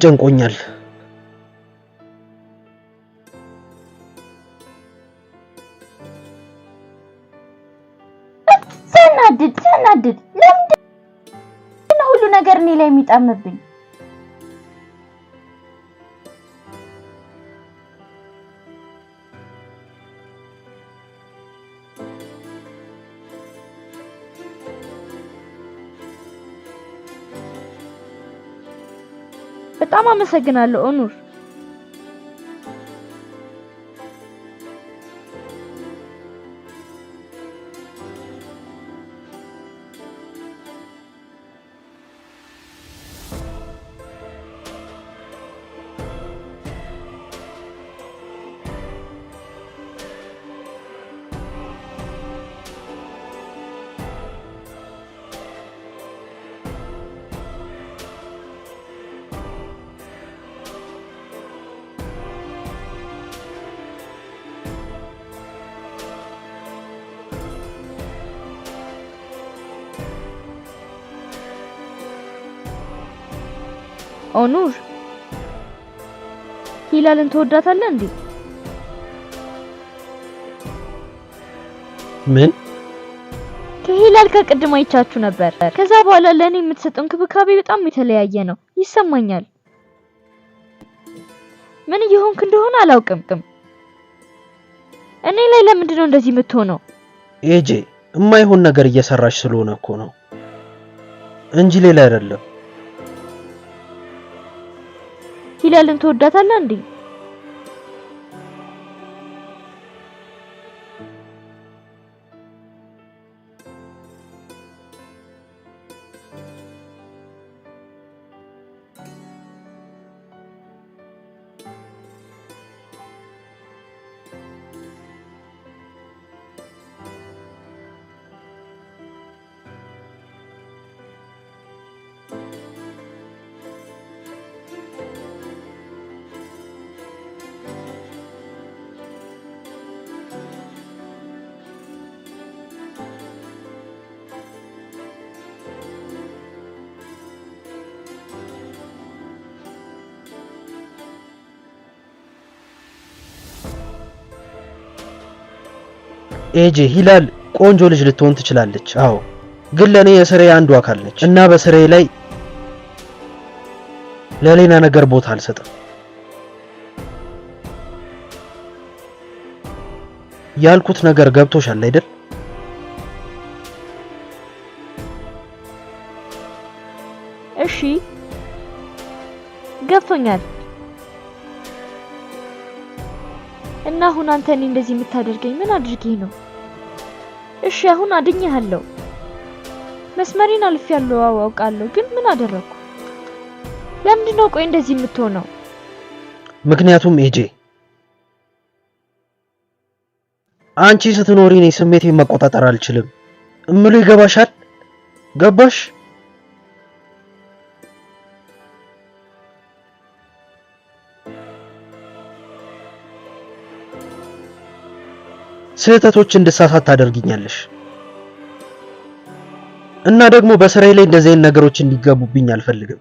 ጨንቆኛል። ሰናድድ ለምን ሁሉ ነገር እኔ ላይ የሚጣምብኝ? በጣም አመሰግናለሁ ኦኑር። ኦኑር ሂላልን ተወዳታለህ እንዴ? ምን? ከሂላል ከቅድም አይቻችሁ ነበር። ከዛ በኋላ ለኔ የምትሰጠው እንክብካቤ በጣም የተለያየ ነው ይሰማኛል። ምን እየሆንክ እንደሆነ አላውቅም። እኔ ላይ ለምንድነው እንደዚህ የምትሆነው? ኤጄ የማይሆን ነገር እየሰራሽ ስለሆነ እኮ ነው እንጂ ሌላ አይደለም። ሂላልን ተወዳታለህ እንዴ? ኤጄ ሂላል ቆንጆ ልጅ ልትሆን ትችላለች። አዎ ግን ለኔ የስራዬ አንዱ አካል ነች እና በስራዬ ላይ ለሌላ ነገር ቦታ አልሰጥም። ያልኩት ነገር ገብቶሻል አይደል? እሺ ገብቶኛል። እና አሁን አንተ እኔ እንደዚህ የምታደርገኝ ምን አድርጌ ነው? እሺ አሁን አድኜሃለሁ። መስመሬን አልፌያለሁ አውቃለሁ፣ ግን ምን አደረኩ? ለምንድን ነው ቆይ እንደዚህ የምትሆነው? ምክንያቱም ኤጄ አንቺ ስትኖሪ እኔ ስሜቴን መቆጣጠር አልችልም። እምሉ ይገባሻል? ገባሽ? ስህተቶች እንድሳሳት ታደርጊኛለሽ እና ደግሞ በስራዬ ላይ እንደዚህ አይነት ነገሮች እንዲገቡብኝ አልፈልግም።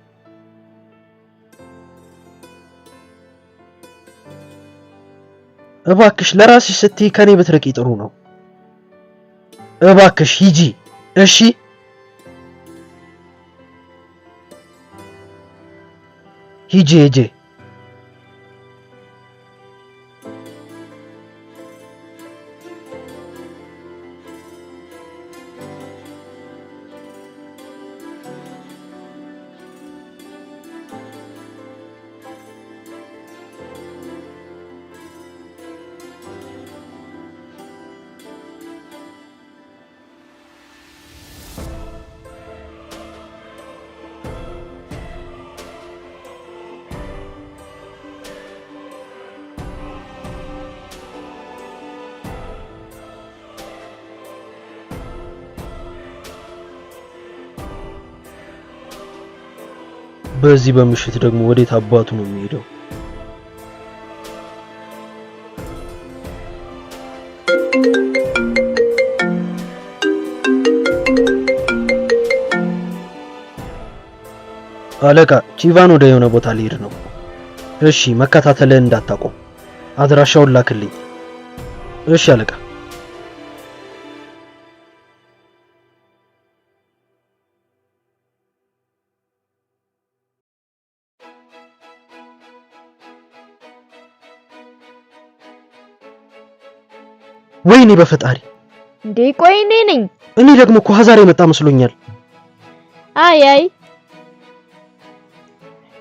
እባክሽ ለራስሽ ስትይ ከኔ ብትርቂ ጥሩ ነው። እባክሽ ሂጂ እሺ? ሂጂ ኤጄ። በዚህ በምሽት ደግሞ ወዴት አባቱ ነው የሚሄደው? አለቃ ቺቫን ወደ የሆነ ቦታ ሊሄድ ነው። እሺ መከታተልህን እንዳታቆም አድራሻውን ላክልኝ። እሺ አለቃ። ወይኔ በፈጣሪ እንዴ ቆይ እኔ ነኝ። እኔ ደግሞ እኮ ሀዛሬ መጣ መስሎኛል። አይ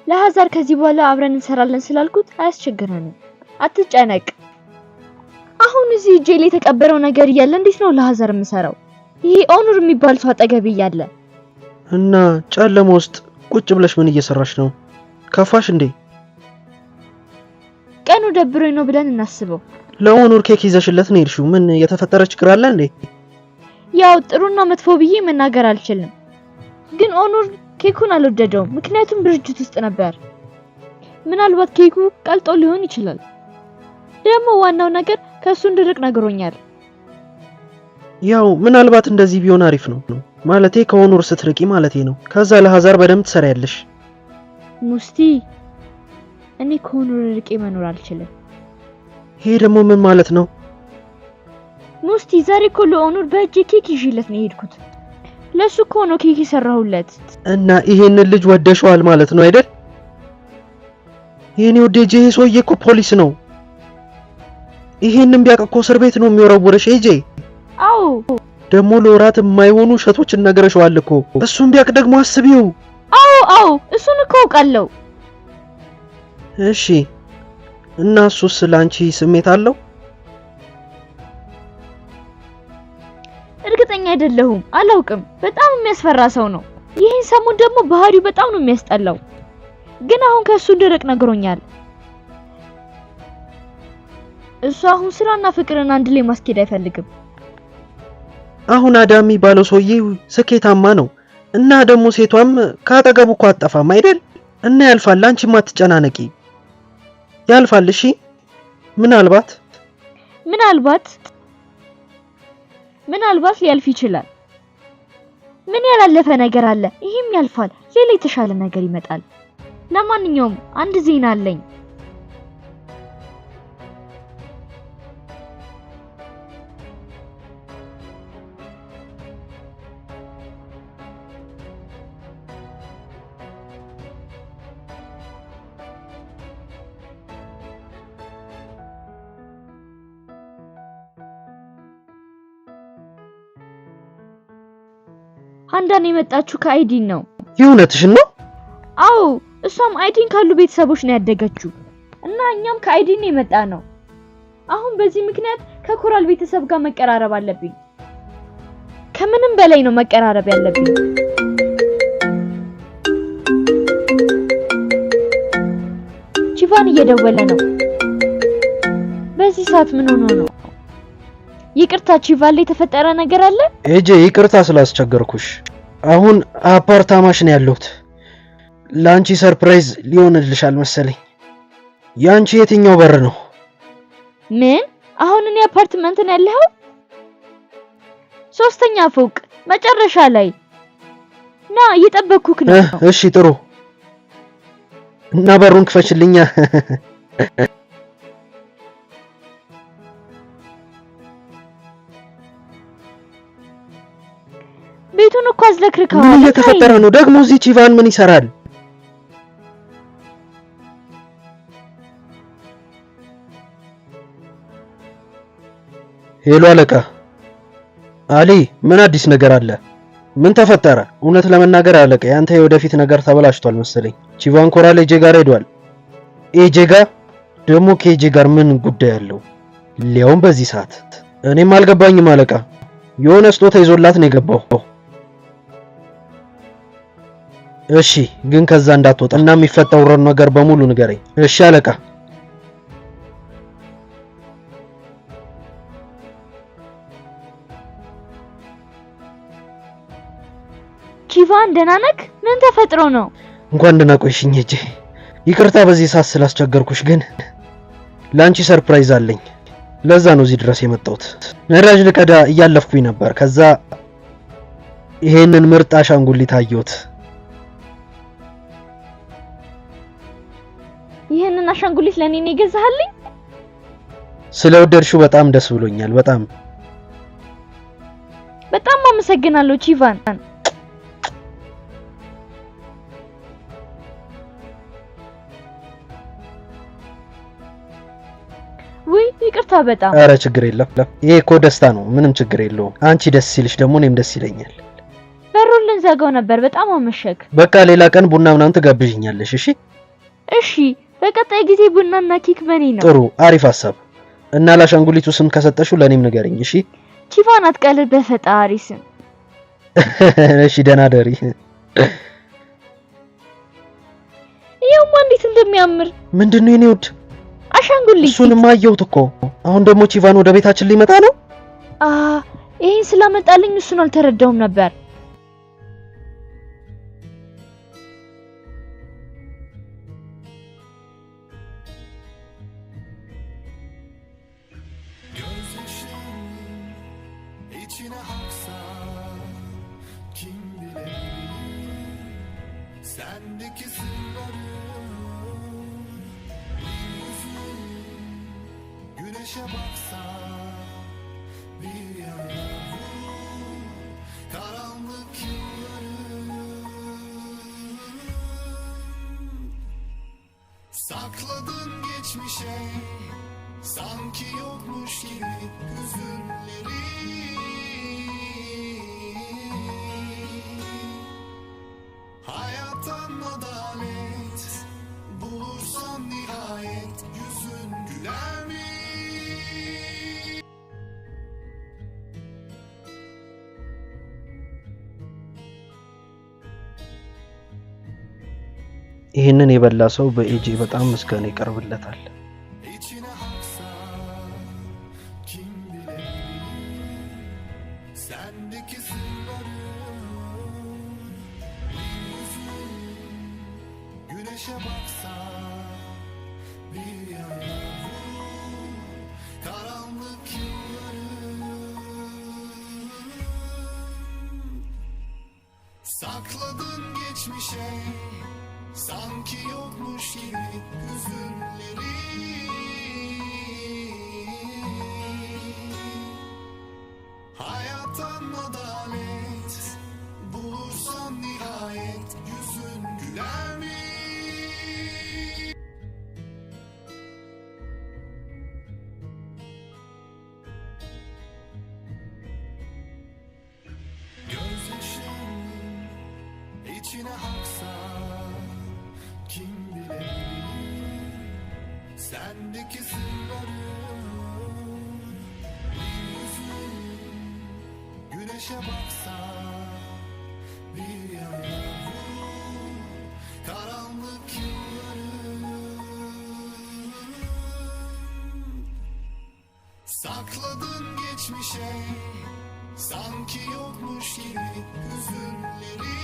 ለሀዛር ከዚህ በኋላ አብረን እንሰራለን ስላልኩት አያስቸግረንም። አትጨነቅ። አሁን እዚህ እጄ ላይ የተቀበረው ነገር እያለ እንዴት ነው ለሀዛር የምሰራው? ይሄ ኦኑር የሚባል ሰው አጠገብ እያለ እና ጨለማ ውስጥ ቁጭ ብለሽ ምን እየሰራሽ ነው? ከፋሽ እንዴ? ቀኑ ደብሮኝ ነው ብለን እናስበው። ለኦኑር ኬክ ይዘሽለት ነው የሄድሽው? ምን የተፈጠረ ችግር አለ እንዴ? ያው ጥሩና መጥፎ ብዬ መናገር አልችልም፣ ግን ኦኑር ኬኩን አልወደደውም። ምክንያቱም ድርጅት ውስጥ ነበር። ምናልባት ኬኩ ቀልጦ ሊሆን ይችላል። ደግሞ ዋናው ነገር ከሱ እንድርቅ ነግሮኛል። ያው ምናልባት እንደዚህ ቢሆን አሪፍ ነው። ማለቴ ከኦኑር ስትርቂ ማለቴ ነው። ከዛ ለሀዛር በደንብ ትሰሪያለሽ። ሙስቲ እኔ ከኦኑር ርቄ መኖር አልችልም። ይሄ ደግሞ ምን ማለት ነው? ሙስቲ ዛሬ እኮ ለኦኑር በእጄ ኬክ ይዤለት ነው የሄድኩት። ለሱ እኮ ነው ኬክ የሰራሁለት። እና ይሄንን ልጅ ወደሽዋል ማለት ነው አይደል? የኔ ወዴጄ ሰውዬ እኮ ፖሊስ ነው። ይሄንን ቢያውቅ እኮ እስር ቤት ነው የሚወረውርሽ ኤጄ። አዎ ደግሞ ለወራት የማይሆኑ ሸቶችን ነገረሽዋል እኮ። እሱን ቢያውቅ ደግሞ አስቢው። አዎ እሱን እኮ አውቃለሁ። እሺ እና እሱስ ላንቺ ስሜት አለው? እርግጠኛ አይደለሁም፣ አላውቅም። በጣም የሚያስፈራ ሰው ነው። ይሄን ሰሞን ደግሞ ባህሪው በጣም ነው የሚያስጠላው። ግን አሁን ከሱ ድርቅ ነግሮኛል። እሱ አሁን ስራና ፍቅርን አንድ ላይ ማስኬድ አይፈልግም። አሁን አዳሚ ባለው ሰውዬ ስኬታማ ነው እና ደግሞ ሴቷም ካጠገቡ እኮ አጠፋም አይደል? እና ያልፋል። አንቺም አትጨናነቂ፣ ያልፋል። እሺ ምናልባት ሊያልፍ ይችላል። ምን ያላለፈ ነገር አለ? ይሄም ያልፋል። ሌላ የተሻለ ነገር ይመጣል። ለማንኛውም አንድ ዜና አለኝ። አንዳን የመጣችው ከአይዲን ነው። የእውነትሽን ነው? አዎ እሷም አይዲን ካሉ ቤተሰቦች ነው ያደገችው እና እኛም ከአይዲን የመጣ ነው። አሁን በዚህ ምክንያት ከኮራል ቤተሰብ ጋር መቀራረብ አለብኝ። ከምንም በላይ ነው መቀራረብ ያለብኝ። ቺቫን እየደወለ ነው። በዚህ ሰዓት ምን ሆኖ ነው? ይቅርታ ቺቫን ላይ የተፈጠረ ነገር አለ? ኤጄ ይቅርታ ስላስቸገርኩሽ። አሁን አፓርታማሽ ነው ያለሁት። ላንቺ ሰርፕራይዝ ሊሆንልሻል መሰለኝ። ያንቺ የትኛው በር ነው? ምን? አሁን እኔ አፓርትመንት ነው ያለኸው? 3ኛ ፎቅ መጨረሻ ላይ ና፣ እየጠበቅኩክ ነው። እሺ ጥሩ። እና በሩን ክፈችልኛ። ቤቱን እኮ አዝለክርከዋል። ምን እየተፈጠረ ነው ደግሞ? እዚህ ቺቫን ምን ይሰራል? ሄሎ አለቃ። አሊ ምን አዲስ ነገር አለ? ምን ተፈጠረ? እውነት ለመናገር አለቃ ያንተ የወደፊት ነገር ተበላሽቷል መሰለኝ። ቺቫን ኮራል ኤጄ ጋር ሄዷል። ኤጄ ጋር ደግሞ ከኤጄ ጋር ምን ጉዳይ አለው? ሊያውም በዚህ ሰዓት እኔም አልገባኝም አለቃ። የሆነ ስጦታ ይዞላት ነው የገባው። እሺ ግን ከዛ እንዳትወጣ እና የሚፈጠረውን ነገር በሙሉ ንገረኝ። እሺ አለቃ። ቺቫን ደህና ነህ? ምን ተፈጥሮ ነው? እንኳን ደህና ቆይሽኝ ኤጄ። ይቅርታ በዚህ ሰዓት ስላስቸገርኩሽ፣ ግን ላንቺ ሰርፕራይዝ አለኝ። ለዛ ነው እዚህ ድረስ የመጣሁት። ነዳጅ ልቀዳ እያለፍኩኝ ነበር። ከዛ ይሄንን ምርጥ አሻንጉሊት አየሁት። ይሄንን አሻንጉሊት ለኔ ነው የገዛህልኝ? ስለወደድሽው በጣም ደስ ብሎኛል። በጣም አመሰግናለሁ ቺቫን። ወይ ይቅርታ በጣም። ኧረ ችግር የለም። ይሄ እኮ ደስታ ነው፣ ምንም ችግር የለውም። አንቺ ደስ ሲልሽ ደግሞ እኔም ደስ ይለኛል። በሩን ልንዘጋው ነበር፣ በጣም አመሸክ። በቃ ሌላ ቀን ቡና ምናምን ትጋብዥኛለሽ። እሺ፣ በቀጣይ ጊዜ ቡናና ኬክ በኔ ነው። ጥሩ፣ አሪፍ ሐሳብ። እና ለአሻንጉሊቱ ስም ከሰጠሽው ለኔም ንገሪኝ። እሺ ቺቫን፣ አትቀልድ በፈጣሪ ስም። እሺ፣ ደህና ደሪ። ይሄማ እንዴት እንደሚያምር! ምንድነው የኔ ውድ? አሻንጉሊት። እሱንማ አየሁት እኮ። አሁን ደግሞ ቺቫን ወደ ቤታችን ሊመጣ ነው። ይሄን ስላመጣልኝ እሱን አልተረዳውም ነበር። Sakladın geçmişe sanki yokmuş gibi hüzünleri. Hayattan adalet bulursan nihayet yüzün güler mi? ይሄንን የበላ ሰው በኤጂ በጣም ምስጋና ይቀርብለታል። Sakladın geçmişe sanki yokmuş gibi hüzünleri. Hayattan adalet bulursan nihayet yüzün güler mi? Gözyaşın içine aksa kim bilir sendeki sırları. Yüzün güneşe baksa bir yana vur karanlık yılları. Sakladın geçmişe sanki yokmuş gibi hüzünleri.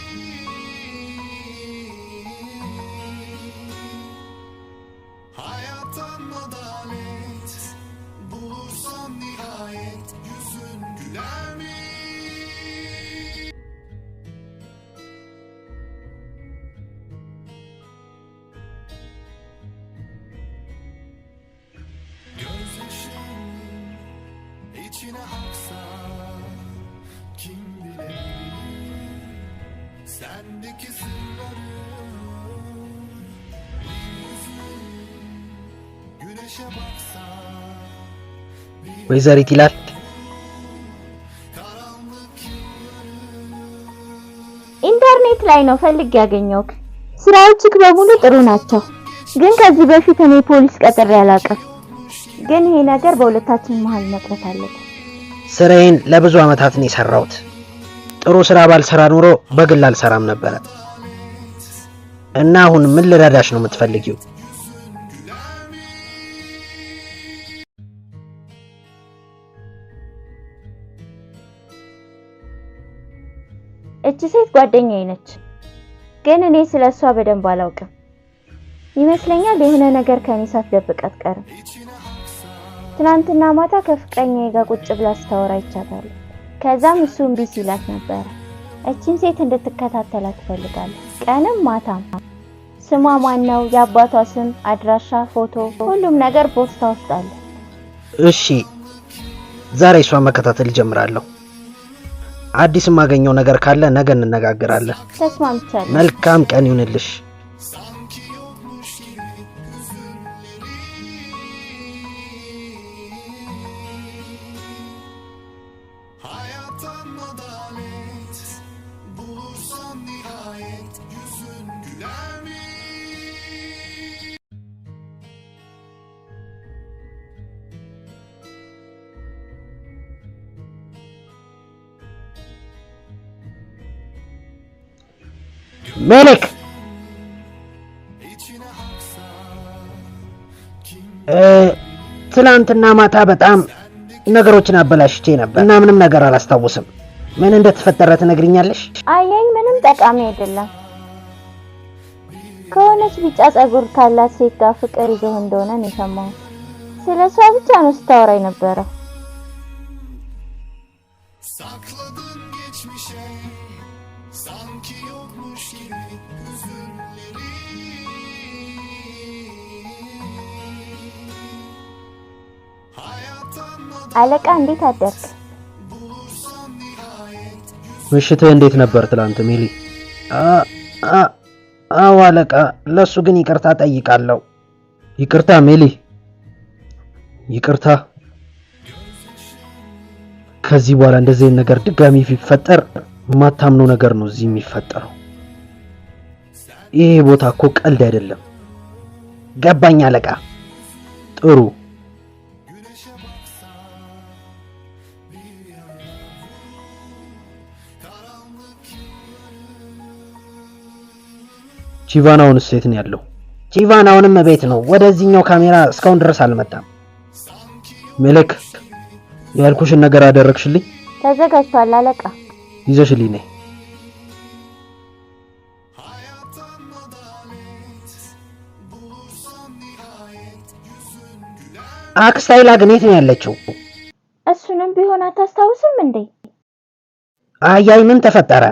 Hayattan adalet bulursan nihayet yüzün güler mi? Gözyaşın içine aksa kim bilir sendeki sırları. Güneşe baksa ወይዘሪት ይላል karanlık yılları. ኢንተርኔት ላይ ነው ፈልግ ያገኘውክ። ስራዎችክ በሙሉ ጥሩ ናቸው፣ ግን ከዚህ በፊት እኔ ፖሊስ ቀጥሬ አላውቅም። ግን ይሄ ነገር በሁለታችን መሃል መቅረት አለበት። ስራዬን ለብዙ አመታት ነው የሰራሁት። ጥሩ ስራ ባልሰራ ኑሮ በግል አልሰራም ነበር። እና አሁን ምን ልረዳሽ ነው የምትፈልጊው? እቺ ሴት ጓደኛዬ ነች፣ ግን እኔ ስለሷ በደንብ አላውቅም። ይመስለኛል የሆነ ነገር ከኔ ሳትደብቅ አትቀርም። ትናንትና ማታ ከፍቅረኛዬ ጋር ቁጭ ብላ ስታወራ ይቻታል። ከዛም እሱ እምቢ ሲላት ነበር። እቺን ሴት እንድትከታተላት እፈልጋለሁ፣ ቀንም ማታም። ስሟ ማን ነው? የአባቷ ስም፣ አድራሻ፣ ፎቶ፣ ሁሉም ነገር ፖስታ ውስጥ አለ። እሺ ዛሬ እሷን መከታተል ጀምራለሁ። አዲስ የማገኘው ነገር ካለ ነገ እንነጋገራለን። ተስማምቻለሁ። መልካም ቀን ይሁንልሽ። ሜሌክ ትናንትና ማታ በጣም ነገሮችን አበላሽቼ ነበር እና ምንም ነገር አላስታውስም። ምን እንደተፈጠረ ትነግሪኛለሽ? አየኝ ምንም ጠቃሚ አይደለም። ከሆነች ቢጫ ጸጉር ካላት ሴት ጋር ፍቅር ይዞ እንደሆነ ነው የሰማሁት። ስለሷ ብቻ ነው ስታወራኝ ነበረው። Sakladın geçmişe sanki yokmuş gibi hüzünleri. Hayattan አለቃ እንዴት አደርክ? bulursan nihayet ምሽትህ እንዴት ነበር ትላንት ሜሊ? አዎ አለቃ፣ ለሱ ግን ይቅርታ ጠይቃለሁ። ይቅርታ ሜሊ፣ ይቅርታ። ከዚህ በኋላ እንደዚህ አይነት ነገር ድጋሚ ቢፈጠር ማታምነው ነገር ነው እዚህ የሚፈጠረው። ይሄ ቦታ እኮ ቀልድ አይደለም። ገባኝ አለቃ። ጥሩ güneşe baksan bir yana karanlık ቺቫናውንስ የት ነው ያለው? ቺቫናውንም ቤት ነው። ወደዚህኛው ካሜራ እስካሁን ድረስ አልመጣም። ሜሌክ ያልኩሽን ነገር አደረግሽልኝ? ተዘጋጅቷል አለቃ። ይዘሽልኝ ነይ። hayattan adalet bulursan nihayet yüzün güler. አክስታይላ ግን የት ነው ያለችው? እሱንም ቢሆን አታስታውስም እንዴ? አያይ ምን ተፈጠረ?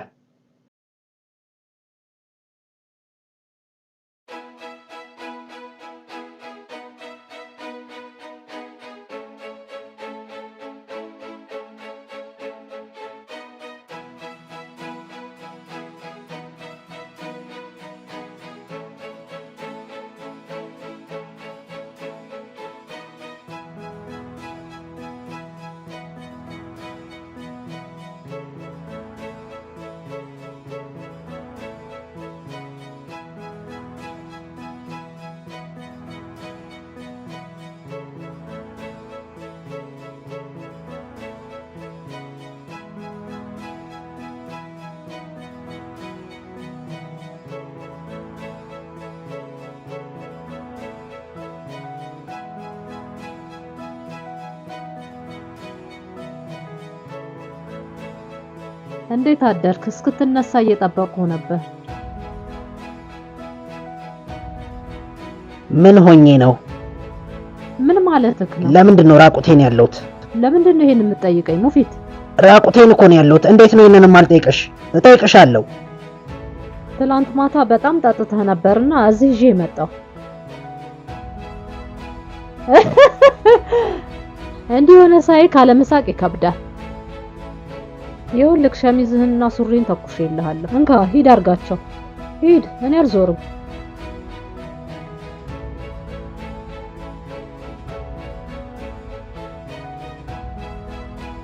እንዴት አደርክ? እስክትነሳ እየጠበቅኩ ነበር። ምን ሆኜ ነው? ምን ማለትክ ነው? ለምንድን ነው ራቁቴን ያለሁት? ለምንድን ነው ይሄን የምትጠይቀኝ ሙፊት? ራቁቴን እኮ ነው ያለሁት። እንዴት ነው ይሄንን ማልጠይቅሽ? እጠይቅሻለሁ። ትላንት ማታ በጣም ጠጥተህ ነበርና እዚህ ይዤ መጣሁ። እንዲህ ሆነ ሳይ ካለመሳቅ ይከብዳል። ይኸውልህ ሸሚዝህንና ሱሪን ተኩሼልሃለሁ። እንካ ሂድ አርጋቸው። ሂድ፣ እኔ አልዞርም።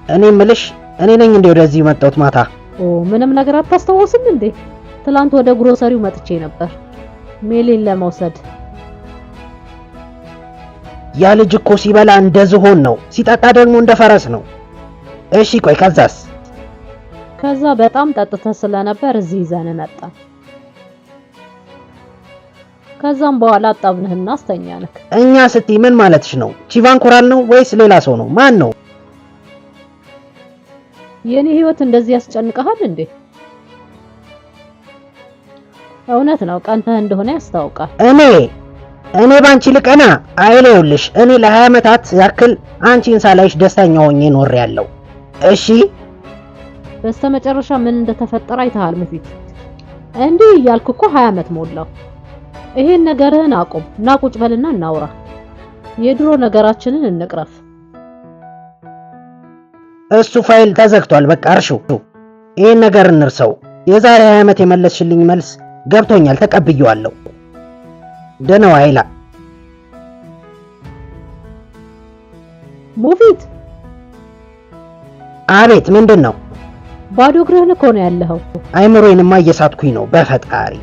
እኔ ምልሽ እኔ ነኝ እንዴ ወደዚህ መጣሁት ማታ? ምንም ነገር አታስታውስም እንዴ? ትላንት ወደ ግሮሰሪው መጥቼ ነበር ሜሊን ለመውሰድ። ያ ልጅ እኮ ሲበላ እንደ ዝሆን ነው፣ ሲጠጣ ደግሞ እንደ ፈረስ ነው። እሺ ቆይ ከዛስ? ከዛ በጣም ጠጥተህ ስለነበር እዚህ ይዘን መጣ። ከዛም በኋላ አጣብንህና አስተኛንክ። እኛ ስትይ ምን ማለትሽ ነው? ቺቫን ኮራል ነው ወይስ ሌላ ሰው ነው? ማን ነው? የኔ ህይወት እንደዚህ ያስጨንቀሃል እንዴ? እውነት ነው ቀንተህ እንደሆነ ያስታውቃል። እኔ ባንቺ ልቀና አይለውልሽ። እኔ ለ20 ዓመታት ያክል አንቺን ሳላይሽ ደስተኛ ሆኜ ኖሬያለሁ። እሺ በስተመጨረሻ ምን እንደተፈጠረ አይተሃል ሙፊት? እንዲህ እያልኩ እኮ 20 ዓመት ሞላው። ይሄን ነገርህን አቁም እና ቁጭ በልና እናውራ። የድሮ ነገራችንን እንቅረፍ። እሱ ፋይል ተዘግቷል። በቃ እርሺው። ይሄን ነገር እንርሰው። የዛሬ 20 ዓመት የመለስሽልኝ መልስ ገብቶኛል፣ ተቀብዬዋለሁ። ደህና ዋይላ። ሙፊት። አቤት፣ ምንድን ነው? ባዶ እግርህን እኮ ነው ያለኸው። አይምሮዬንማ እየሳትኩኝ ነው በፈጣሪ።